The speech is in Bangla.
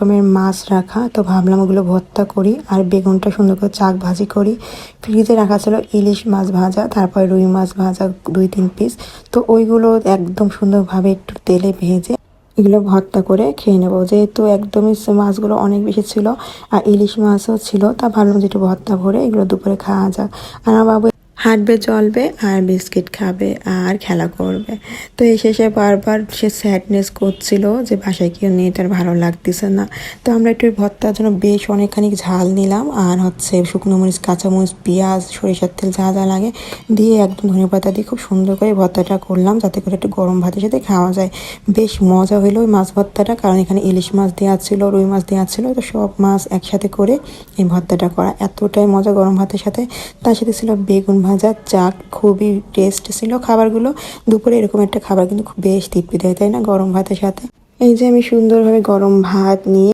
রকমের মাছ রাখা, তো ভাবলাম ওগুলো ভর্তা করি আর বেগুনটা সুন্দর করে চাক ভাজি করি। ফ্রিজে রাখা ছিল ইলিশ মাছ ভাজা, তারপর রুই মাছ ভাজা 2-3 পিস, তো ওইগুলো একদম সুন্দরভাবে একটু তেলে ভেজে এগুলো ভর্তা করে খেয়ে নেবো। যেহেতু একদমই মাছগুলো অনেক বেশি ছিল আর ইলিশ মাছও ছিল, তা ভাবলাম যে একটু ভর্তা ভরে এগুলো দুপুরে খাওয়া যাক। আর আমার বাবু হাঁটবে চলবে আর বিস্কিট খাবে আর খেলা করবে। তো এই শেষে বারবার সে স্যাডনেস করছিল যে বাসায় কেউ নেই, তার ভালো লাগতেছে না। তো আমরা একটু ভর্তার জন্য বেশ অনেকখানি ঝাল নিলাম আর শুকনো মরিচ, কাঁচামরিচ, পেঁয়াজ, সরিষার তেল যা যা লাগে দিয়ে একদম ধনেপাতা দিয়ে খুব সুন্দর করে ভর্তাটা করলাম, যাতে করে একটু গরম ভাতের সাথে খাওয়া যায়। বেশ মজা হলো ওই মাছ ভর্তাটা, কারণ এখানে ইলিশ মাছ দেওয়া ছিল, রুই মাছ দেওয়া ছিল, তো সব মাছ একসাথে করে এই ভর্তাটা করা এতটাই মজা গরম ভাতের সাথে। তার সাথে ছিল বেগুন ভাজা, চাক, খুবই টেস্ট ছিল খাবারগুলো। দুপুরে এরকম একটা খাবার কিন্তু খুব বেশ তৃপ্তি দেয়, তাই না, গরম ভাতের সাথে। এই যে আমি সুন্দরভাবে গরম ভাত নিয়ে